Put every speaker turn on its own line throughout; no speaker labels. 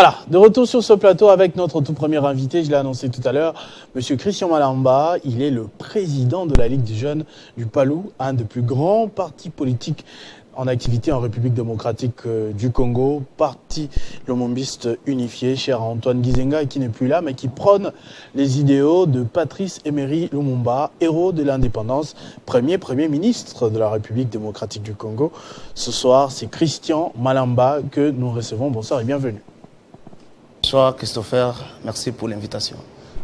Voilà, de retour sur ce plateau avec notre tout premier invité, je l'ai annoncé tout à l'heure, Monsieur Christian Malamba. Il est le président de la Ligue des jeunes du Palou, un des plus grands partis politiques en activité en République démocratique du Congo, parti lomombiste unifié, cher à Antoine Gizenga, qui n'est plus là, mais qui prône les idéaux de Patrice Emery Lumumba, héros de l'indépendance, premier ministre de la République démocratique du Congo. Ce soir, c'est Christian Malamba que nous recevons. Bonsoir et bienvenue.
Bonsoir Christopher, merci pour l'invitation.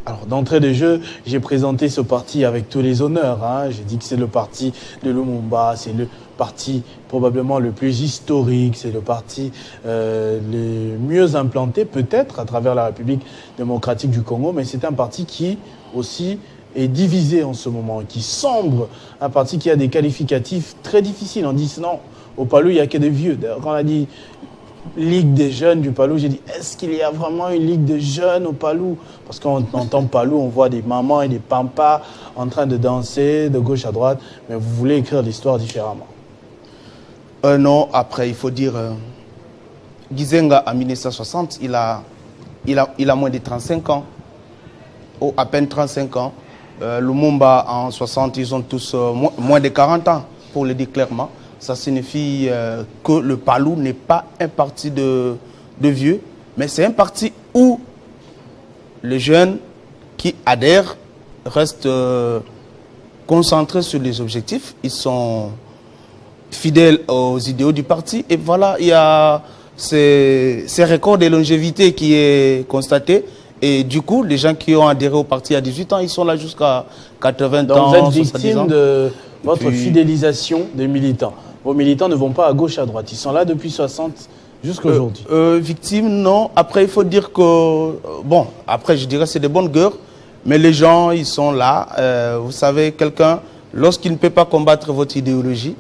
Alors d'entrée de jeu, j'ai présenté ce parti avec tous les honneurs. J'ai dit que c'est le parti de Lumumba, c'est le parti probablement le plus historique, c'est le parti le mieux implanté peut-être à travers la République démocratique du Congo, mais c'est un parti qui aussi est divisé en ce moment, qui sombre, un parti qui a des qualificatifs très difficiles. On dit non, au Palou il n'y a que des vieux. D'ailleurs, quand on a dit Ligue des jeunes du Palou, j'ai dit, est-ce qu'il y a vraiment une Ligue des jeunes au Palou? Parce qu'on entend Palou, on voit des mamans et des pampas en train de danser de gauche à droite, mais vous voulez écrire l'histoire différemment.
Non, après, il faut dire, Gizenga, en 1960, il a moins de 35 ans, ou à peine 35 ans. Lumumba, en 60, ils ont tous moins de 40 ans, pour le dire clairement. Ça signifie que le Palou n'est pas un parti de vieux, mais c'est un parti où les jeunes qui adhèrent restent concentrés sur les objectifs. Ils sont fidèles aux idéaux du parti. Et voilà, il y a ces records de longévité qui est constaté. Et du coup, les gens qui ont adhéré au parti à 18 ans, ils sont là jusqu'à 80
Donc
ans.
vous êtes victime de votre fidélisation des militants. Vos militants ne vont pas à gauche, à droite. Ils sont là depuis 60 jusqu'à aujourd'hui.
Victime, non. Après, il faut dire que... bon, après, je dirais que c'est des bonnes guerres. Mais les gens, ils sont là. Vous savez, quelqu'un, lorsqu'il ne peut pas combattre votre idéologie,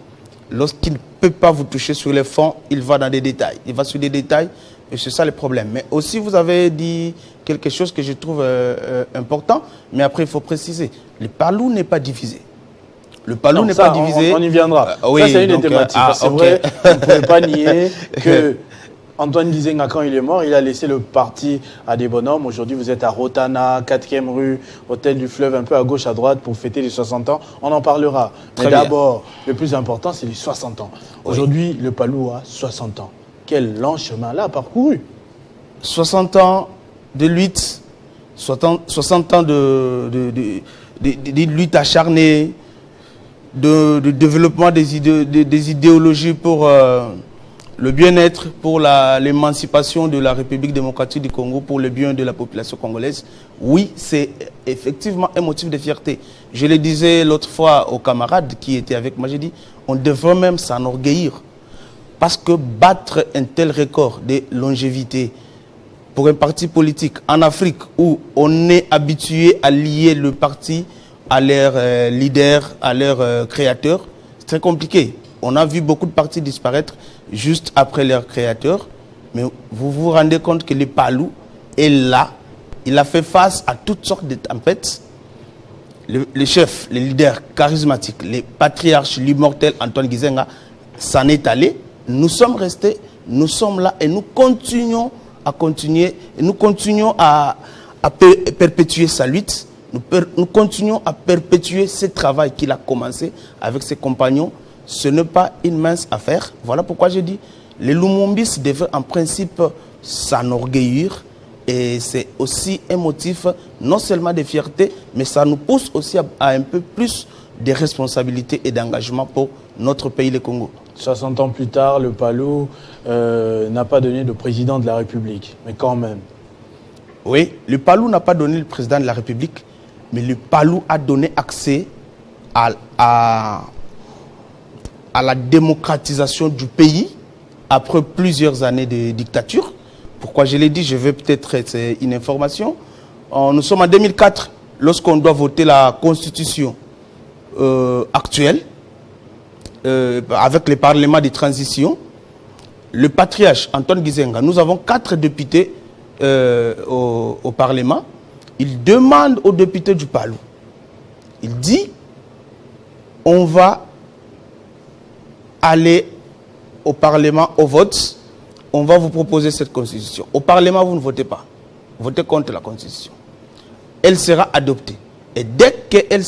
lorsqu'il ne peut pas vous toucher sur les fonds, il va dans des détails. Il va sur des détails et c'est ça le problème. Mais aussi, vous avez dit quelque chose que je trouve important. Mais après, il faut préciser. Le Palou n'est pas divisé. Le Palou n'est pas divisé.
On y viendra.
Oui,
ça, c'est une des thématiques. C'est vrai, vous ne pouvez pas nier que Antoine Gizenga, quand il est mort, il a laissé le parti à des bonhommes. Aujourd'hui, vous êtes à Rotana, 4e rue, Hôtel du Fleuve, un peu à gauche, à droite, pour fêter les 60 ans. On en parlera. Mais d'abord, le plus important, c'est les 60 ans. Aujourd'hui, le Palou a 60 ans. Quel lent chemin là parcouru?
60 ans de lutte, 60 ans de lutte acharnée, de développement des idéologies pour le bien-être, pour l'émancipation de la République démocratique du Congo, pour le bien de la population congolaise. Oui, c'est effectivement un motif de fierté. Je le disais l'autre fois aux camarades qui étaient avec moi, j'ai dit, on devrait même s'enorgueillir. Parce que battre un tel record de longévité pour un parti politique en Afrique où on est habitué à lier le parti à leurs leaders, à leurs créateurs, c'est très compliqué. On a vu beaucoup de partis disparaître juste après leurs créateurs, mais vous vous rendez compte que le Palou est là. Il a fait face à toutes sortes de tempêtes. Les chefs, les leaders charismatiques, les patriarches, l'immortel Antoine Gizenga s'en est allé. Nous sommes restés, nous sommes là et nous continuons à perpétuer sa lutte. Nous continuons à perpétuer ce travail qu'il a commencé avec ses compagnons. Ce n'est pas une mince affaire. Voilà pourquoi j'ai dit, les Lumumbis devraient en principe s'enorgueillir. Et c'est aussi un motif non seulement de fierté, mais ça nous pousse aussi à un peu plus de responsabilité et d'engagement pour notre pays, le Congo.
60 ans plus tard, le Palou n'a pas donné de président de la République, mais quand même.
Oui, le Palou n'a pas donné le président de la République, mais le Palou a donné accès à la démocratisation du pays après plusieurs années de dictature. Pourquoi je l'ai dit, je vais peut-être c'est une information. Nous sommes en 2004, lorsqu'on doit voter la constitution actuelle, avec le Parlement de transition, le patriarche Antoine Gizenga, nous avons 4 députés au Parlement. Il demande aux députés du Palou, il dit, on va aller au Parlement au vote, on va vous proposer cette constitution. Au Parlement, vous ne votez pas. Vous votez contre la constitution. Elle sera adoptée. Et dès que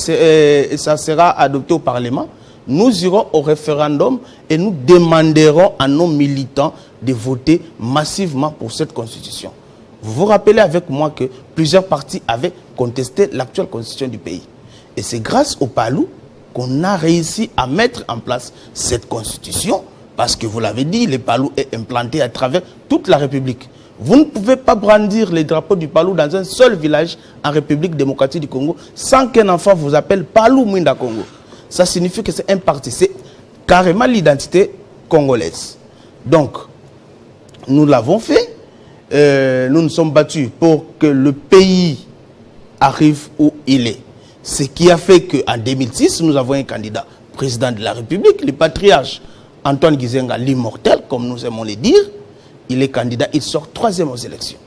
ça sera adopté au Parlement, nous irons au référendum et nous demanderons à nos militants de voter massivement pour cette constitution. Vous vous rappelez avec moi que plusieurs partis avaient contesté l'actuelle constitution du pays. Et c'est grâce au PALU qu'on a réussi à mettre en place cette constitution, parce que vous l'avez dit, le PALU est implanté à travers toute la République. Vous ne pouvez pas brandir les drapeaux du PALU dans un seul village en République démocratique du Congo sans qu'un enfant vous appelle PALU Mwinda Congo. Ça signifie que c'est un parti, c'est carrément l'identité congolaise. Donc, nous l'avons fait, nous nous sommes battus pour que le pays arrive où il est. Ce qui a fait qu'en 2006, nous avons un candidat président de la République, le patriarche Antoine Gizenga, l'immortel, comme nous aimons le dire. Il est candidat, il sort 3e aux élections.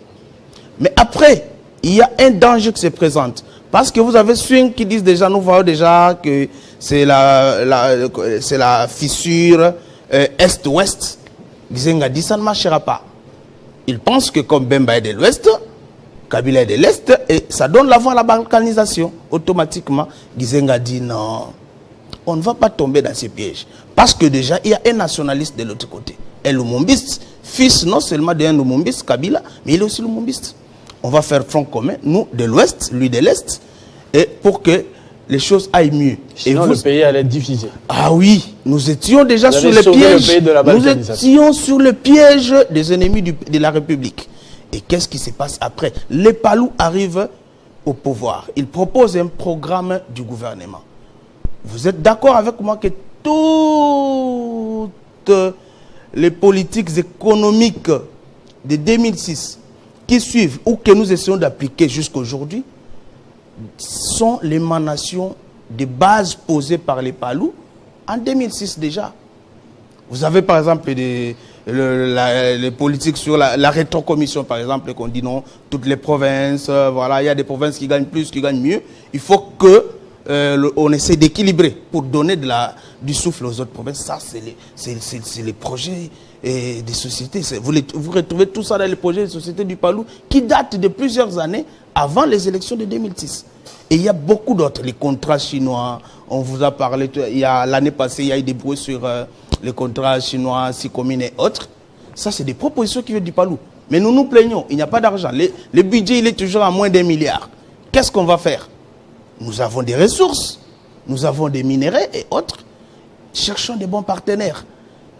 Mais après, il y a un danger qui se présente. Parce que vous avez ceux qui disent déjà, nous voyons déjà que c'est la fissure Est-Ouest. Gizenga dit, ça ne marchera pas. Il pense que comme Bemba est de l'Ouest, Kabila est de l'Est, et ça donne la voie à la balkanisation. Automatiquement, Gizenga dit non, on ne va pas tomber dans ces pièges. Parce que déjà, il y a un nationaliste de l'autre côté. Un lumumbiste, fils non seulement d'un lumumbiste, Kabila, mais il est aussi lumumbiste. On va faire front commun, nous de l'Ouest, lui de l'Est, et pour que les choses aillent mieux.
Sinon, le pays allait être divisé.
Ah oui, nous étions déjà sur le piège. Nous étions sur le piège des ennemis de la République. Et qu'est-ce qui se passe après? Les PALU arrivent au pouvoir. Ils proposent un programme du gouvernement. Vous êtes d'accord avec moi que toutes les politiques économiques de 2006 qui suivent ou que nous essayons d'appliquer jusqu'à aujourd'hui sont l'émanation des bases posées par les PALU en 2006 déjà. Vous avez par exemple les politiques sur la rétrocommission, par exemple, qu'on dit non, toutes les provinces, voilà, il y a des provinces qui gagnent plus, qui gagnent mieux. Il faut que on essaie d'équilibrer pour donner du souffle aux autres provinces. Ça, c'est les projets des sociétés. Vous retrouvez tout ça dans les projets des sociétés du PALU qui datent de plusieurs années avant les élections de 2006. Et il y a beaucoup d'autres, les contrats chinois, on vous a parlé, l'année passée, il y a eu des bruits sur les contrats chinois, Sicomine et autres. Ça, c'est des propositions qui viennent du PALU. Mais nous nous plaignons, il n'y a pas d'argent. Le budget, il est toujours à moins d'1 milliard. Qu'est-ce qu'on va faire? Nous avons des ressources, nous avons des minerais et autres. Cherchons des bons partenaires.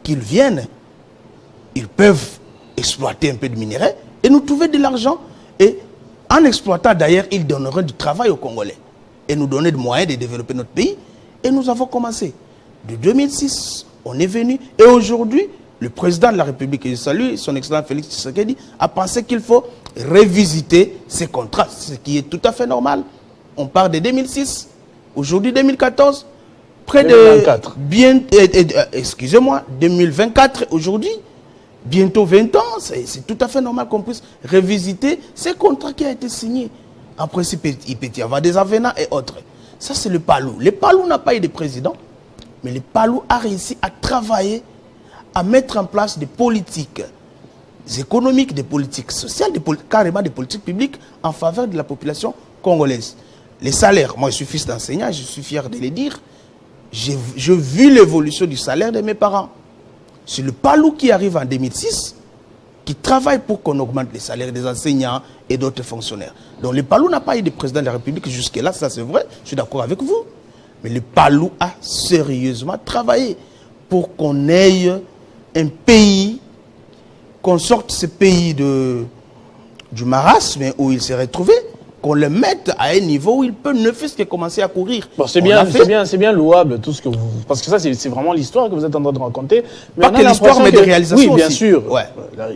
Qu'ils viennent, ils peuvent exploiter un peu de minerais et nous trouver de l'argent. Et en exploitant d'ailleurs, ils donneront du travail aux Congolais. Et nous donner des moyens de développer notre pays. Et nous avons commencé. De 2006, on est venu. Et aujourd'hui, le président de la République, et je salue son excellent Félix Tshisekedi, a pensé qu'il faut revisiter ces contrats. Ce qui est tout à fait normal. On part de 2006, aujourd'hui 2014, près 2024. Excusez-moi, 2024 aujourd'hui, bientôt 20 ans, c'est tout à fait normal qu'on puisse revisiter ces contrats qui ont été signés. En principe, il peut y avoir des avenants et autres. Ça, c'est le PALU. Le PALU n'a pas eu de président, mais le PALU a réussi à travailler, à mettre en place des politiques économiques, des politiques sociales, carrément des politiques publiques en faveur de la population congolaise. Les salaires, moi je suis fils d'enseignant, je suis fier de le dire. J'ai vu l'évolution du salaire de mes parents. C'est le PALU qui arrive en 2006, qui travaille pour qu'on augmente les salaires des enseignants et d'autres fonctionnaires. Donc le PALU n'a pas eu de président de la République jusque-là, ça c'est vrai, je suis d'accord avec vous. Mais le PALU a sérieusement travaillé pour qu'on ait un pays, qu'on sorte ce pays du marasme où il s'est retrouvé, qu'on le mette à un niveau où il peut ne fût-ce que commencer à courir.
Bon, c'est bien louable tout ce que vous... Parce que ça, c'est vraiment l'histoire que vous êtes en train de raconter. Mais
pas que l'histoire, mais des réalisations
oui, bien
aussi.
sûr. Ouais.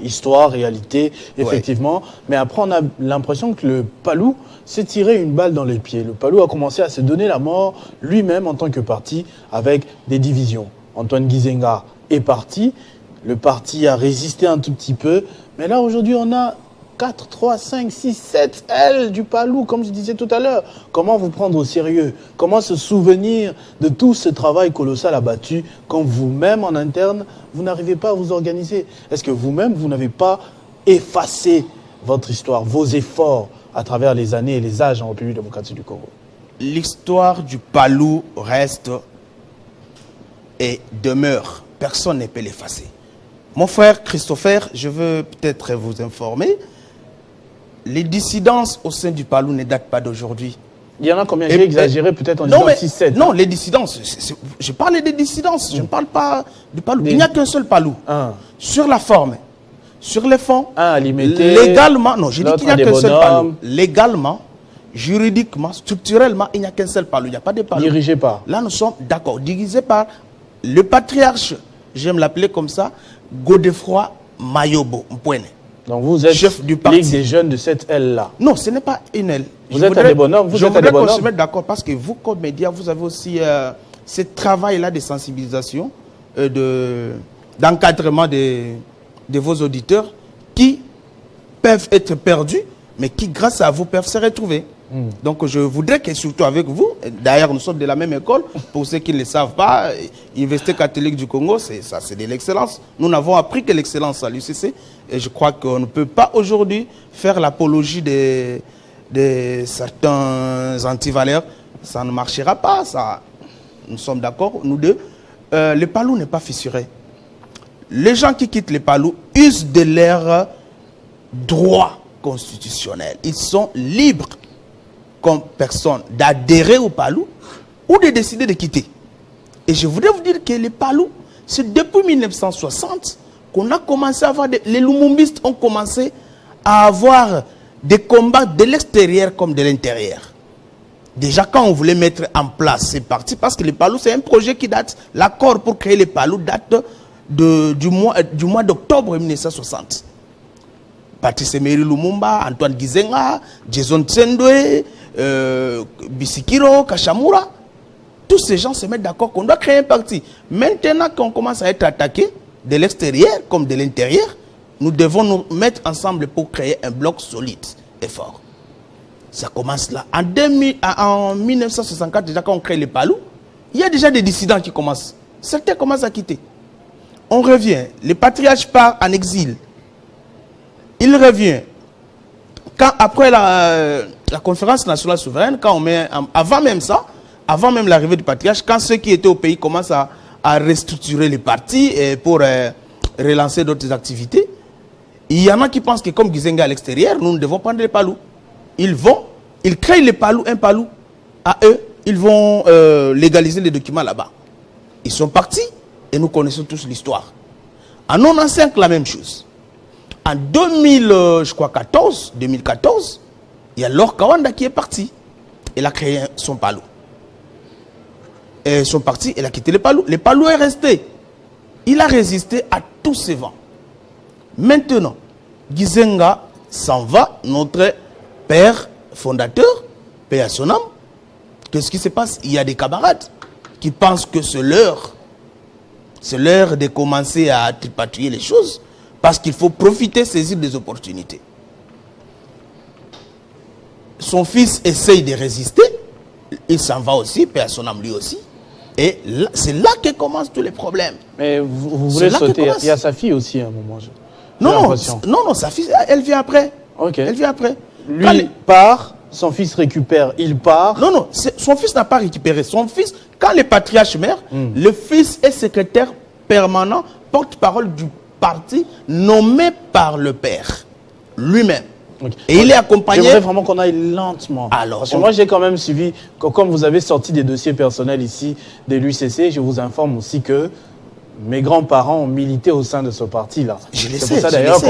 Histoire, réalité, effectivement. Ouais. Mais après, on a l'impression que le PALU s'est tiré une balle dans les pieds. Le PALU a commencé à se donner la mort lui-même en tant que parti avec des divisions. Antoine Gizenga est parti. Le parti a résisté un tout petit peu. Mais là, aujourd'hui, on a 4, 3, 5, 6, 7 L du Palou, comme je disais tout à l'heure. Comment vous prendre au sérieux? Comment se souvenir de tout ce travail colossal abattu quand vous-même, en interne, vous n'arrivez pas à vous organiser? Est-ce que vous-même, vous n'avez pas effacé votre histoire, vos efforts à travers les années et les âges en République démocratique du Congo?
L'histoire du Palou reste et demeure. Personne ne peut l'effacer. Mon frère Christopher, je veux peut-être vous informer, les dissidences au sein du Palou ne datent pas d'aujourd'hui.
Il y en a combien? J'ai exagéré peut-être en disant 6-7.
Non, les dissidences, je parle des dissidences, je ne parle pas du Palou. Il n'y a qu'un seul Palou. Sur la forme, sur les fonds, légalement, non, je dis qu'il n'y a qu'un seul Palou. Légalement, juridiquement, structurellement, il n'y a qu'un seul Palou. Il n'y a pas de Palou.
Dirigé par?
Là, nous sommes d'accord, dirigé par le patriarche, j'aime l'appeler comme ça, Godefroy Mayobo Mpwene.
Donc vous êtes
chef du parti.
Ligue des jeunes de cette aile-là?
Non, ce n'est pas une aile.
Vous êtes un des bonhommes.
Je voudrais qu'on se mette d'accord parce que vous, comme médias, vous avez aussi ce travail-là de sensibilisation, d'encadrement de vos auditeurs qui peuvent être perdus, mais qui, grâce à vous, peuvent se retrouver. Donc je voudrais que, surtout avec vous, d'ailleurs nous sommes de la même école, pour ceux qui ne le savent pas, Université catholique du Congo, c'est de l'excellence. Nous n'avons appris que l'excellence à l'UCC, et je crois qu'on ne peut pas aujourd'hui faire l'apologie de certains antivaleurs. Ça ne marchera pas, ça. Nous sommes d'accord, nous deux. Le Palou n'est pas fissuré. Les gens qui quittent le Palou usent de leurs droits constitutionnels. Ils sont libres comme personne d'adhérer au Palou ou de décider de quitter. Et je voudrais vous dire que les Palou, c'est depuis 1960 qu'on a commencé à avoir, les Lumumbistes ont commencé à avoir des combats de l'extérieur comme de l'intérieur. Déjà quand on voulait mettre en place ces partis, parce que les Palou c'est un projet qui date, l'accord pour créer les Palou date du mois d'octobre 1960. Patrice Emery Lumumba, Antoine Gizenga, Jason Tsendwe, Bisikiro, Kachamura, tous ces gens se mettent d'accord qu'on doit créer un parti. Maintenant qu'on commence à être attaqué de l'extérieur comme de l'intérieur, nous devons nous mettre ensemble pour créer un bloc solide et fort. Ça commence là. En 1964, déjà quand on crée les Palou, il y a déjà des dissidents qui commencent. Certains commencent à quitter. On revient. Le patriarche part en exil. Il revient. Quand, après la conférence nationale souveraine, quand on met, avant même ça, avant même l'arrivée du patriarche, quand ceux qui étaient au pays commencent à restructurer les partis pour relancer d'autres activités, il y en a qui pensent que comme Gizenga à l'extérieur, nous devons prendre les Palou. Ils créent les Palou, un Palou. À eux, ils vont légaliser les documents là-bas. Ils sont partis et nous connaissons tous l'histoire. En 1995, la même chose. En 2014, il y a Laure Kawanda qui est parti. Elle a créé son Palou. Et son parti, elle a quitté le Palou. Le Palou est resté. Il a résisté à tous ces vents. Maintenant, Gizenga s'en va, notre père fondateur, paix à son âme. Qu'est-ce qui se passe? Il y a des camarades qui pensent que c'est l'heure de commencer à tripatouiller les choses. Parce qu'il faut profiter, saisir des opportunités. Son fils essaye de résister. Il s'en va aussi, paix à son âme lui aussi. Et c'est là que commencent tous les problèmes.
Mais vous voulez sauter. Il y a sa fille aussi à un moment.
Non, sa fille, elle vient après.
Ok.
Elle vient après.
Lui, il part, son fils récupère, il part.
Non, son fils n'a pas récupéré. Son fils, quand le patriarche meurt, le fils est secrétaire permanent, porte-parole du parti nommé par le père lui-même. Okay. Et il est accompagné.
J'aimerais vraiment qu'on aille lentement.
Alors,
parce que moi, j'ai quand même suivi, comme vous avez sorti des dossiers personnels ici de l'UCC, je vous informe aussi que mes grands-parents ont milité au sein de ce parti-là.
C'est
pour ça d'ailleurs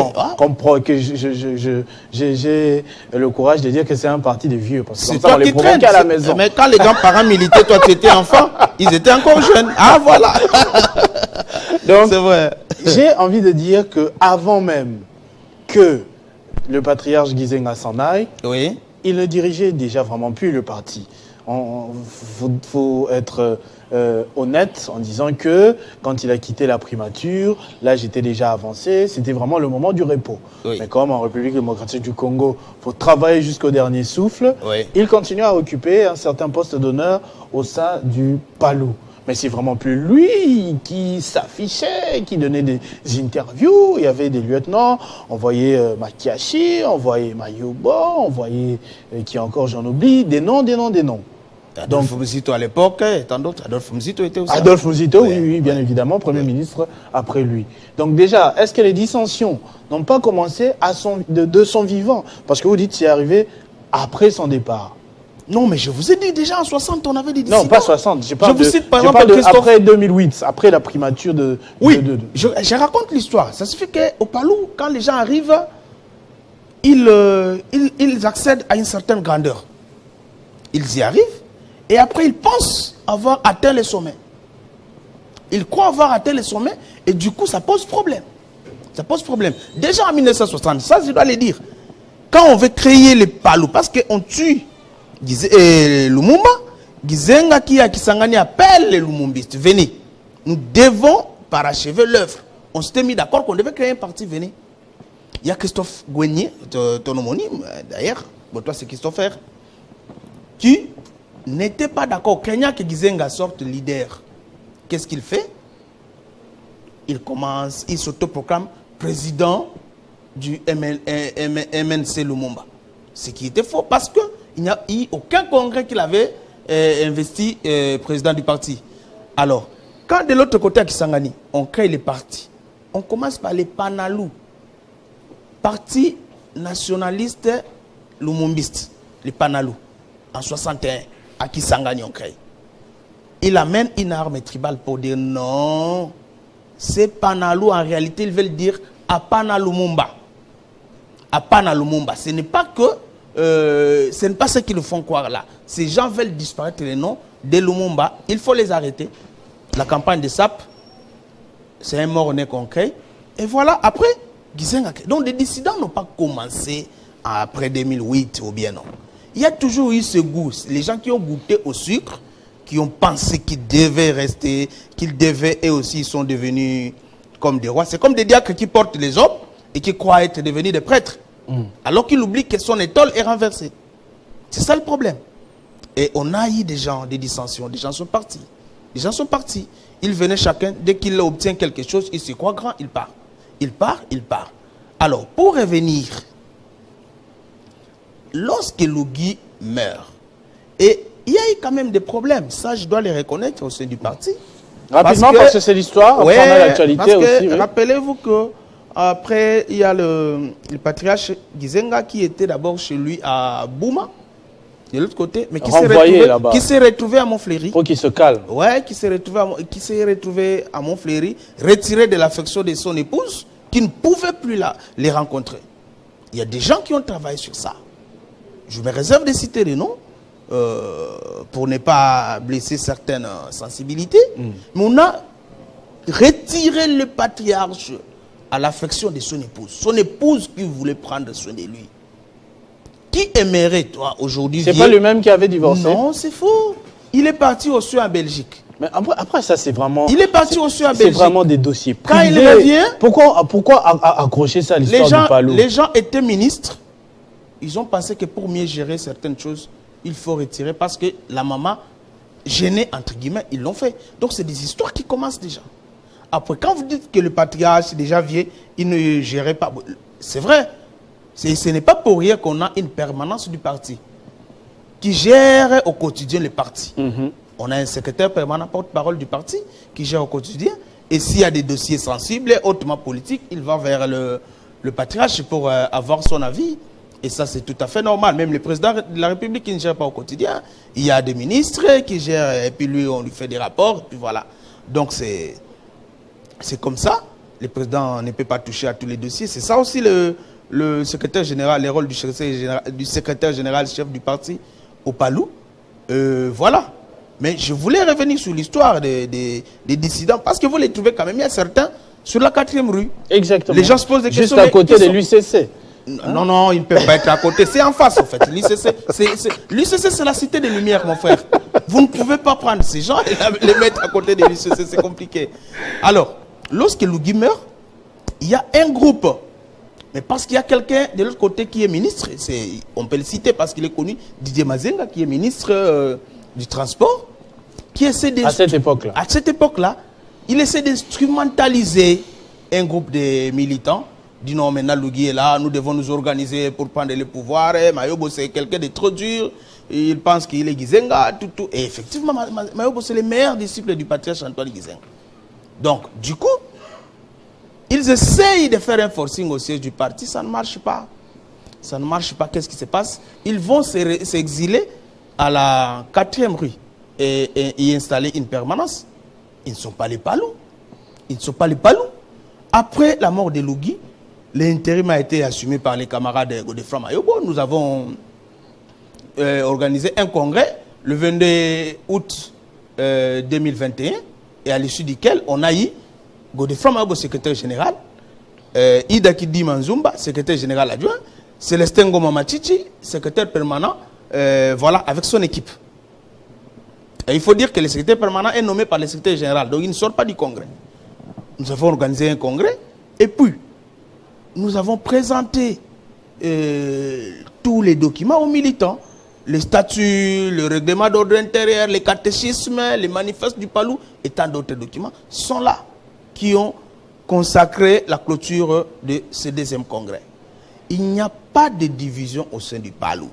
que j'ai le courage de dire que c'est un parti de vieux. Parce que
c'est toi qui traînes à la maison. Mais quand les grands-parents militaient, toi tu étais enfant, ils étaient encore jeunes. Ah voilà.
Donc, c'est vrai. J'ai envie de dire que avant même que le patriarche Gizenga s'en aille,
oui,
il ne dirigeait déjà vraiment plus le parti. faut être honnête en disant que quand il a quitté la primature, l'âge était déjà avancé, c'était vraiment le moment du repos. Oui. Mais comme en République démocratique du Congo, il faut travailler jusqu'au dernier souffle, oui. Il continue à occuper un certain poste d'honneur au sein du PALU. Mais c'est vraiment plus lui qui s'affichait, qui donnait des interviews. Il y avait des lieutenants, on voyait Makiashi, on voyait Mayubo, on voyait, qui encore j'en oublie, des noms.
Adolphe Muzito à l'époque, et tant d'autres. Adolphe Muzito était aussi.
Adolphe Muzito, oui, bien évidemment, Premier ministre après lui. Donc déjà, est-ce que les dissensions n'ont pas commencé de son vivant? Parce que vous dites c'est arrivé après son départ.
Non, mais je vous ai dit déjà en 60, on avait des dissidents.
Non, pas 60. Je
vous cite par exemple
après 2008, après la primature de...
Oui, je raconte l'histoire. Ça se fait qu'au Palou, quand les gens arrivent, ils accèdent à une certaine grandeur. Ils y arrivent et après ils pensent avoir atteint les sommets. Ils croient avoir atteint les sommets et du coup ça pose problème. Ça pose problème. Déjà en 1960, ça je dois le dire. Quand on veut créer les Palou, parce qu'on tue Lumumba, Gizenga qui a Kisangani appelle les Lumumbistes. Venez, nous devons parachever l'œuvre. On s'était mis d'accord qu'on devait créer un parti, venez. Il y a Christophe Gouenier, ton homonyme d'ailleurs, bon, toi c'est Christopher, qui n'était pas d'accord. Kenya que Gizenga sorte leader. Qu'est-ce qu'il fait? Il s'autoproclame président du MNC Lumumba. Ce qui était faux parce que il n'y a eu aucun congrès qu'il avait investi président du parti. Alors, quand de l'autre côté à Kisangani, on crée les partis, on commence par les Panalou, parti nationaliste lumumbiste, les Panalou, en 61, à Kisangani on crée. Il amène une arme tribale pour dire non, ces Panalou en réalité ils veulent dire Apana Lumumba. Apana Lumumba, ce n'est pas que ce n'est pas ce qu'ils font croire là. Ces gens veulent disparaître les noms de Lumumba. Il faut les arrêter. La campagne de SAP, c'est un mort-né concret. Et voilà, après, Gizenga. Donc les dissidents n'ont pas commencé après 2008 ou bien non. Il y a toujours eu ce goût. Les gens qui ont goûté au sucre, qui ont pensé qu'ils devaient rester, qu'ils devaient, et aussi ils sont devenus comme des rois. C'est comme des diacres qui portent les hommes et qui croient être devenus des prêtres. Alors qu'il oublie que son étole est renversée. C'est ça le problème. Et on a eu des gens, des dissensions. Des gens sont partis. Les gens sont partis. Ils venaient chacun, dès qu'il obtient quelque chose, il se croit grand, il part. Il part. Alors, pour revenir, lorsque Lugui meurt, et il y a eu quand même des problèmes, ça je dois les reconnaître au sein du parti.
Rapidement, parce que c'est l'histoire,
ouais,
après on a l'actualité aussi. Oui.
Rappelez-vous que après, il y a le patriarche Gizenga qui était d'abord chez lui à Bouma, de l'autre côté, mais qui s'est retrouvé à Montfléry.
Pour qu'il se calme.
Ouais, qui s'est retrouvé à Montfléry, retiré de l'affection de son épouse, qui ne pouvait plus les rencontrer. Il y a des gens qui ont travaillé sur ça. Je me réserve de citer les noms pour ne pas blesser certaines sensibilités. Mais on a retiré le patriarche à l'affection de son épouse. Son épouse qui voulait prendre soin de lui. Qui aimerait, toi, aujourd'hui...
C'est pas lui-même qui avait divorcé?
Non, c'est faux. Il est parti au Sud en Belgique.
Mais après ça, c'est vraiment...
Il est parti au Sud en Belgique.
C'est vraiment des dossiers privés.
Quand il revient...
Pourquoi accrocher ça à l'histoire du Palou?
Les gens étaient ministres. Ils ont pensé que pour mieux gérer certaines choses, il faut retirer parce que la maman gênée, entre guillemets, ils l'ont fait. Donc, c'est des histoires qui commencent déjà. Après, quand vous dites que le patriarche est déjà vieux, il ne gérait pas. C'est vrai. Ce n'est pas pour rien qu'on a une permanence du parti qui gère au quotidien le parti. On a un secrétaire permanent, porte-parole du parti, qui gère au quotidien. Et s'il y a des dossiers sensibles et hautement politiques, il va vers le patriarche pour avoir son avis. Et ça, c'est tout à fait normal. Même le président de la République qui ne gère pas au quotidien. Il y a des ministres qui gèrent, et puis lui, on lui fait des rapports, et puis voilà. Donc, c'est comme ça. Le président ne peut pas toucher à tous les dossiers. C'est ça aussi le secrétaire général, les rôles du secrétaire général chef du parti au Palou. Voilà. Mais je voulais revenir sur l'histoire des dissidents, parce que vous les trouvez quand même, il y a certains sur la 4e rue.
Exactement.
Les gens se posent des questions.
Juste à côté de l'UCC.
Non, non, ils ne peuvent pas être à côté. C'est en face, en fait. L'UCC, c'est la cité des Lumières, mon frère. Vous ne pouvez pas prendre ces gens et les mettre à côté de l'UCC, c'est compliqué. Alors, lorsque Lugui meurt, il y a un groupe. Mais parce qu'il y a quelqu'un de l'autre côté qui est ministre, on peut le citer parce qu'il est connu, Didier Mazenga, qui est ministre du Transport, qui essaie de...
À cette époque-là.
À cette époque-là, il essaie d'instrumentaliser un groupe de militants. Dit non, maintenant Lugui est là, nous devons nous organiser pour prendre le pouvoir. Mayobo, c'est quelqu'un de trop dur. Il pense qu'il est Gizenga, tout. Et effectivement, Mayobo, c'est le meilleur disciple du patriarche Antoine Gizenga. Donc, du coup, ils essayent de faire un forcing au siège du parti, ça ne marche pas. Ça ne marche pas. Qu'est-ce qui se passe? Ils vont s'exiler à la 4e rue et y installer une permanence. Ils ne sont pas les Palous. Ils ne sont pas les Palous. Après la mort de Lugui, l'intérim a été assumé par les camarades de Godefroid Mayobo. Nous avons organisé un congrès le 22 août 2021 et à l'issue duquel on a eu Godefroid Mayobo, secrétaire général, Ida Kidi Manzumba, secrétaire général adjoint, Célestin Ngoma Machichi, secrétaire permanent, voilà, avec son équipe. Et il faut dire que le secrétaire permanent est nommé par le secrétaire général, donc il ne sort pas du congrès. Nous avons organisé un congrès et puis nous avons présenté tous les documents aux militants. Les statuts, le règlement d'ordre intérieur, les catéchismes, les manifestes du Palou et tant d'autres documents sont là, qui ont consacré la clôture de ce 2e congrès. Il n'y a pas de division au sein du Palou.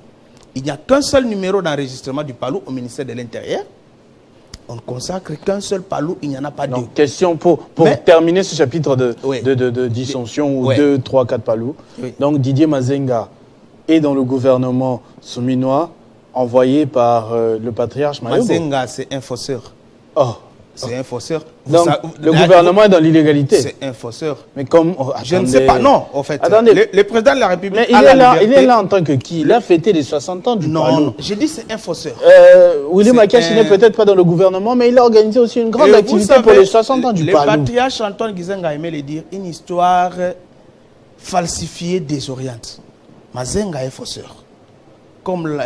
Il n'y a qu'un seul numéro d'enregistrement du Palou au ministère de l'Intérieur. On ne consacre qu'un seul Palou, il n'y en a pas deux.
Donc, question pour terminer ce chapitre de dissension, ou 2, 3, 4 Palou. Oui. Donc, Didier Mazenga est dans le gouvernement souminois, envoyé par le patriarche Mayobo.
Mazenga, c'est un fausseur.
Oh.
C'est un fausseur.
Donc, le gouvernement est dans l'illégalité.
C'est un fausseur.
Mais comme...
je ne sais pas. Non, en fait.
Attendez.
Le président de la République
il est là en tant que qui? Il a fêté les 60 ans du Palou.
Non, j'ai dit c'est un fausseur.
William Makachi n'est peut-être pas dans le gouvernement, mais il a organisé aussi une grande activité pour les 60 ans du Palou.
Le patriarche Antoine Gizenga aimait le dire, une histoire falsifiée désoriente. Mazenga est fausseur. Comme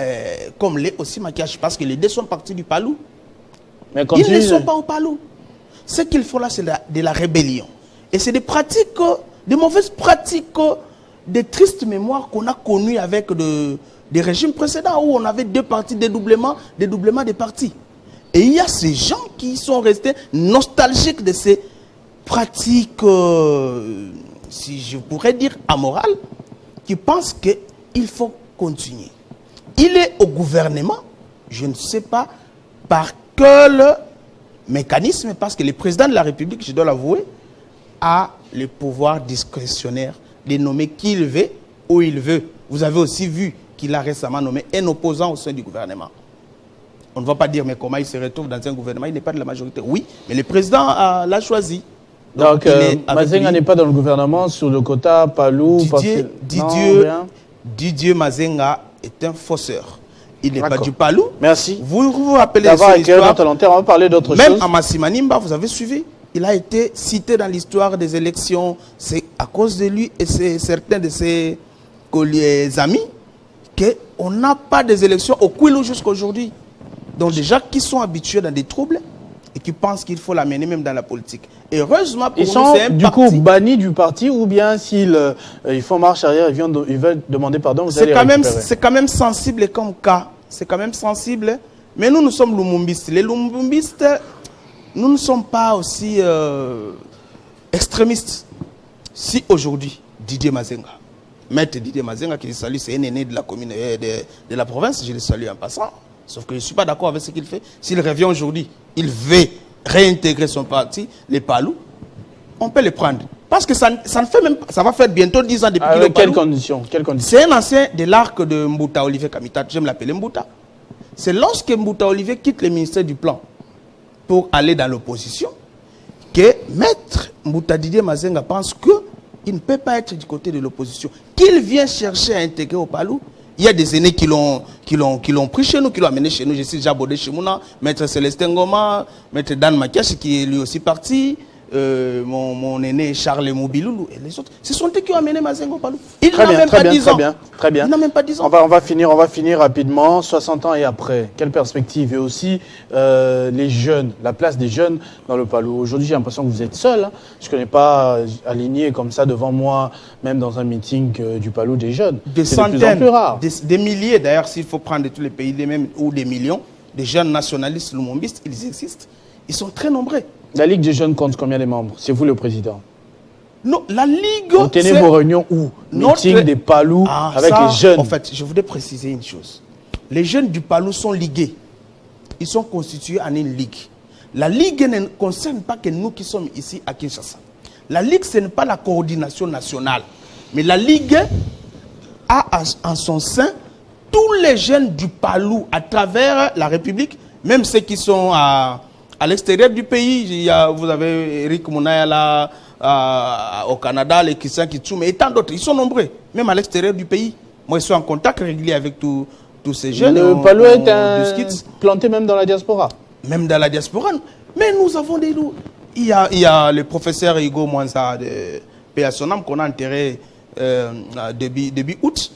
l'est aussi Makachi, parce que les deux sont partis du Palou. Mais ils ne sont pas au Palou. Ce qu'il faut là, c'est de la rébellion. Et c'est des pratiques, des mauvaises pratiques, des tristes mémoires qu'on a connues avec des régimes précédents où on avait 2 partis, dédoublement des partis. Et il y a ces gens qui sont restés nostalgiques de ces pratiques, si je pourrais dire amorales, qui pensent qu'il faut continuer. Il est au gouvernement, je ne sais pas par quel mécanisme, parce que le président de la République, je dois l'avouer, a le pouvoir discrétionnaire de nommer qui il veut, où il veut. Vous avez aussi vu qu'il a récemment nommé un opposant au sein du gouvernement. On ne va pas dire, mais comment il se retrouve dans un gouvernement, il n'est pas de la majorité. Oui, mais le président l'a choisi.
Donc Mazenga n'est pas dans le gouvernement sur le quota Palou.
Didier Mazenga est un fausseur. Il n'est pas du Palou.
Merci.
Vous vous rappelez
d'avoir éclairé notre lanterne. On va parler d'autre chose.
Même Amassi Manimba, vous avez suivi. Il a été cité dans l'histoire des élections. C'est à cause de lui et certains de ses amis qu'on n'a pas des élections au Kouilou jusqu'à aujourd'hui. Donc des gens qui sont habitués dans des troubles et qui pensent qu'il faut l'amener même dans la politique. Et heureusement pour nous, c'est un parti.
Du coup bannis du parti, ou bien s'ils font marche arrière, ils veulent demander pardon, vous allez récupérer.
C'est quand même sensible comme cas. C'est quand même sensible. Mais nous sommes lumumbistes. Les lumumbistes, nous ne sommes pas aussi extrémistes. Si aujourd'hui, Didier Mazenga, maître Didier Mazenga, qui le salue, c'est un aîné de la commune de la province, je le salue en passant. Sauf que je ne suis pas d'accord avec ce qu'il fait. S'il revient aujourd'hui, il veut réintégrer son parti, les Palous, on peut le prendre. Parce que ça ne fait même pas, ça va faire bientôt 10 ans depuis qu'il est au Palou.
Quelles conditions?
C'est un ancien de l'arc de Mbouta Olivier Kamita, j'aime l'appeler Mbouta. C'est lorsque Mbouta Olivier quitte le ministère du Plan pour aller dans l'opposition que maître Mbouta Didier Mazenga pense qu'il ne peut pas être du côté de l'opposition. Qu'il vient chercher à intégrer au Palou. Il y a des aînés qui l'ont pris chez nous, qui l'ont amené chez nous. Je suis Jabodé Chimouna, maître Célestin Ngoma, maître Dan Makiachi qui est lui aussi parti, mon aîné Charles Mobiloulou et les autres. Ce sont eux qui ont amené Mazengo au Palou. Il
Très
n'a
bien,
même
très
pas
bien,
10
très
ans.
bien, très bien.
Il n'a même pas 10 ans.
On va finir rapidement. 60 ans et après, quelle perspective? Et aussi les jeunes, la place des jeunes dans le Palou. Aujourd'hui, j'ai l'impression que vous êtes seul. Hein. Je ne connais pas aligné comme ça devant moi, même dans un meeting du Palou des jeunes.
Des
centaines, de plus en plus rare.
des milliers, d'ailleurs, s'il faut prendre de tous les pays, ou des millions, des jeunes nationalistes lumumbistes, ils existent. Ils sont très nombreux.
La Ligue des jeunes compte combien de membres? C'est vous le président?
Non, la Ligue...
Vous tenez vos réunions où? Meeting des Palous avec les jeunes.
En fait, je voudrais préciser une chose. Les jeunes du Palou sont ligués. Ils sont constitués en une ligue. La ligue ne concerne pas que nous qui sommes ici à Kinshasa. La ligue, ce n'est pas la coordination nationale. Mais la ligue a en son sein tous les jeunes du Palou à travers la République, même ceux qui sont à l'extérieur du pays. Vous avez Eric Mounaya là, au Canada, les Christian Kitsoume et tant d'autres. Ils sont nombreux, même à l'extérieur du pays. Moi, je suis en contact régulier avec tous ces jeunes.
Le Palou est planté même dans la diaspora.
Même dans la diaspora. Mais nous avons des loups. Il y a le professeur Hugo Mwanza de Péasonam qu'on a enterré début août,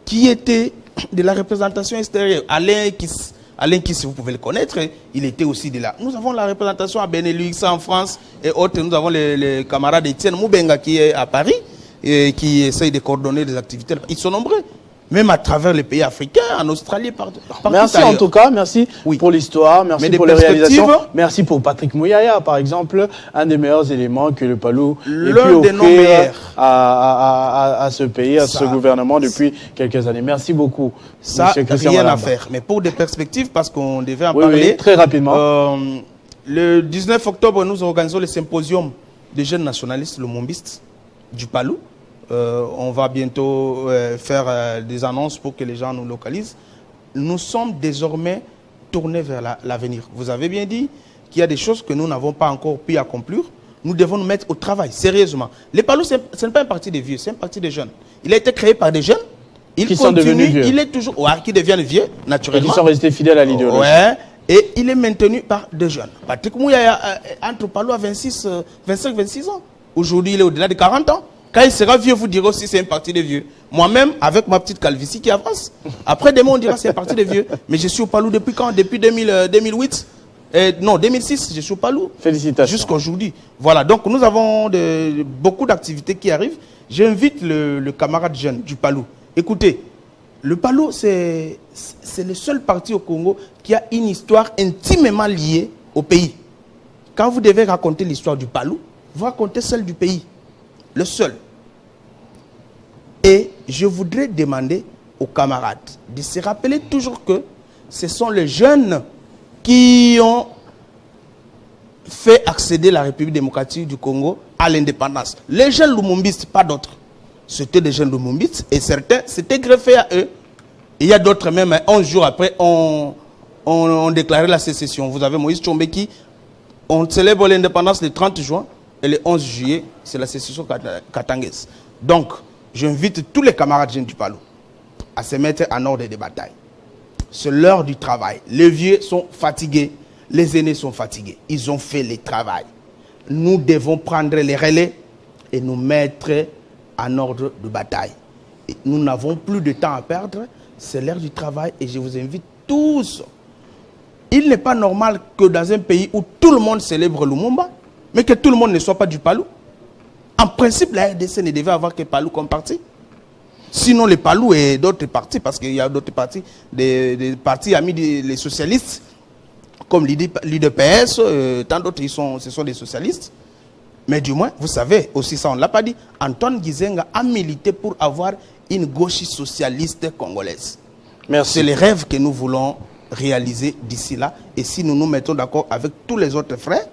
qui était de la représentation extérieure. Alain Kiss, vous pouvez le connaître, il était aussi de là. Nous avons la représentation à Benelux, en France et autres. Nous avons les camarades d'Etienne Moubenga qui est à Paris et qui essaye de coordonner des activités. Ils sont nombreux, même à travers les pays africains, en Australie, partout.
Merci en tout cas, merci pour l'histoire, merci pour les réalisations. Merci pour Patrick Mouyaya, par exemple, un des meilleurs éléments que le Palou ait pu offrir à ce pays, à ce gouvernement depuis quelques années. Merci beaucoup.
Ça, rien à faire. Mais pour des perspectives, parce qu'on devait en parler.
Oui, très rapidement.
Le 19 octobre, nous organisons le symposium des jeunes nationalistes lumumbistes du Palou. On va bientôt faire des annonces pour que les gens nous localisent. Nous sommes désormais tournés vers l'avenir. Vous avez bien dit qu'il y a des choses que nous n'avons pas encore pu accomplir. Nous devons nous mettre au travail, sérieusement. Les Palous, ce n'est pas un parti des vieux, c'est un parti des jeunes. Il a été créé par des jeunes.
Qui sont devenus vieux.
Il est toujours... Ouais, qui deviennent vieux, naturellement.
Et qui sont restés fidèles à l'idéologie.
Ouais. Et il est maintenu par des jeunes. Patrick Mouyaya entre Palou à 25-26 ans. Aujourd'hui, il est au-delà de 40 ans. Quand il sera vieux, vous direz aussi c'est un parti des vieux. Moi-même, avec ma petite calvitie qui avance. Après demain, on dira c'est un parti des vieux. Mais je suis au Palou depuis quand? Depuis 2008 non, 2006, je suis au Palou.
Félicitations.
Jusqu'aujourd'hui. Voilà, donc nous avons beaucoup d'activités qui arrivent. J'invite le camarade jeune du Palou. Écoutez, le Palou, c'est le seul parti au Congo qui a une histoire intimement liée au pays. Quand vous devez raconter l'histoire du Palou, vous racontez celle du pays. Le seul. Et je voudrais demander aux camarades de se rappeler toujours que ce sont les jeunes qui ont fait accéder la République démocratique du Congo à l'indépendance. Les jeunes lumumbistes, pas d'autres. C'était des jeunes lumumbistes et certains s'étaient greffés à eux. Et il y a d'autres même, 11 jours après, ont déclaré la sécession. Vous avez Moïse Tchombe qui, on célèbre l'indépendance le 30 juin et le 11 juillet, c'est la sécession katangaise. Donc, j'invite tous les camarades jeunes du Palou à se mettre en ordre de bataille. C'est l'heure du travail. Les vieux sont fatigués, les aînés sont fatigués. Ils ont fait le travail. Nous devons prendre les relais et nous mettre en ordre de bataille. Et nous n'avons plus de temps à perdre. C'est l'heure du travail et je vous invite tous. Il n'est pas normal que dans un pays où tout le monde célèbre Lumumba, mais que tout le monde ne soit pas du Palou. En principe, la RDC ne devait avoir que Palou comme parti. Sinon, les Palou et d'autres partis, parce qu'il y a d'autres partis, des partis amis des socialistes, comme l'UDPS, tant d'autres, ce sont des socialistes. Mais du moins, vous savez, aussi ça on ne l'a pas dit, Antoine Gizenga a milité pour avoir une gauche socialiste congolaise. C'est le rêve que nous voulons réaliser d'ici là. Et si nous nous mettons d'accord avec tous les autres frères,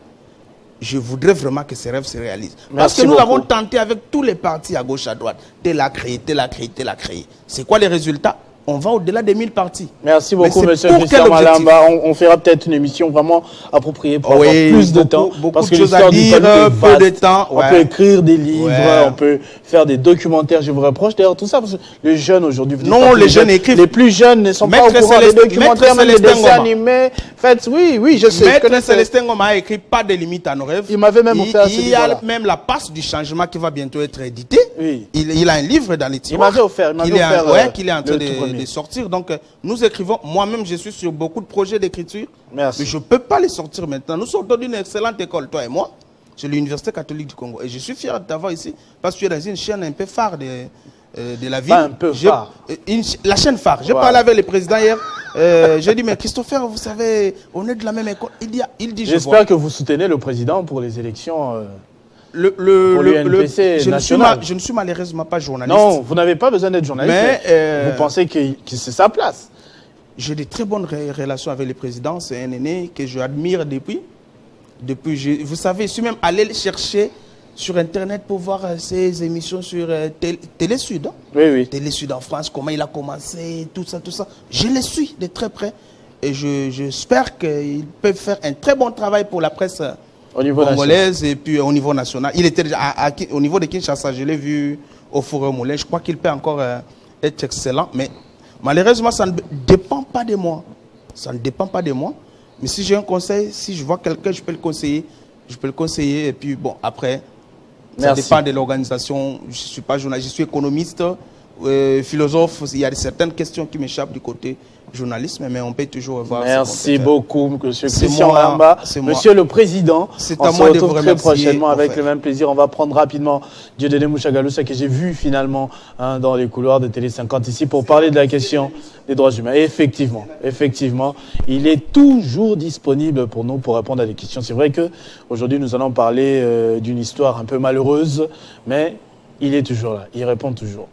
je voudrais vraiment que ces rêves se réalisent. Parce que nous avons tenté avec tous les partis à gauche, à droite. Tel a créé, tel a créé, tel a créé. C'est quoi les résultats? on va au-delà des 1000 partis.
Merci beaucoup,
Mais
monsieur
pour
Christian
quel objectif?
Malamba. On fera peut-être une émission vraiment appropriée pour avoir plus de temps.
Parce que l'histoire du Palu est vaste. Peu de temps.
On peut écrire des livres, on peut faire des documentaires. Je vous reproche d'ailleurs tout ça, parce que les jeunes aujourd'hui...
Non, les jeunes écrivent.
Les plus jeunes ne sont pas au courant des documentaires, même des dessins animés. Faites, oui, je sais.
Maître Célestin Ngoma a écrit Pas de limite à nos rêves.
Il m'avait même offert ce livre.
Il y a même La Passe du changement qui va bientôt être édité.
Oui.
Il a un livre dans les tiroirs.
Il m'avait offert.
Qu'il est en train de sortir. Donc, nous écrivons. Moi-même, je suis sur beaucoup de projets d'écriture.
Merci.
Mais je ne peux pas les sortir maintenant. Nous sortons d'une excellente école, toi et moi. C'est l'Université catholique du Congo. Et je suis fier de t'avoir ici parce que tu es dans une chaîne un peu phare de la ville.
Pas un peu phare.
La chaîne phare. J'ai parlé avec le président hier. J'ai dit, mais Christopher, vous savez, on est de la même école. Il dit,
j'espère que vous soutenez le président pour les élections. Pour l'UNPC national.
Je ne suis malheureusement pas journaliste.
Non, vous n'avez pas besoin d'être journaliste. Mais vous pensez que c'est sa place?
J'ai de très bonnes relations avec le président. C'est un aîné que j'admire depuis. Vous savez, je suis même allé le chercher sur Internet pour voir ses émissions sur Télé Sud. Hein?
Oui.
Télé Sud en France, comment il a commencé, tout ça. Je le suis de très près. Et j'espère qu'il peut faire un très bon travail pour la presse congolaise et puis au niveau national. Il était déjà au niveau de Kinshasa, je l'ai vu au Forum Moulin. Je crois qu'il peut encore être excellent. Mais malheureusement, ça ne dépend pas de moi. Ça ne dépend pas de moi. Mais si j'ai un conseil, si je vois quelqu'un, je peux le conseiller. Et puis, bon, après, ça dépend de l'organisation. Je ne suis pas journaliste, je suis économiste, philosophe. Il y a certaines questions qui m'échappent du côté journalisme, mais on peut toujours voir.
Merci beaucoup, monsieur Christian Malamba. Monsieur le Président,
c'est
à moi de vous remercier très prochainement avec le même plaisir. On va prendre rapidement Dieudonné Mouchagaloussa, que j'ai vu finalement dans les couloirs de Télé 50 ici pour parler de la question des droits humains. Et effectivement, il est toujours disponible pour nous pour répondre à des questions. C'est vrai qu'aujourd'hui, nous allons parler d'une histoire un peu malheureuse, mais il est toujours là, il répond toujours.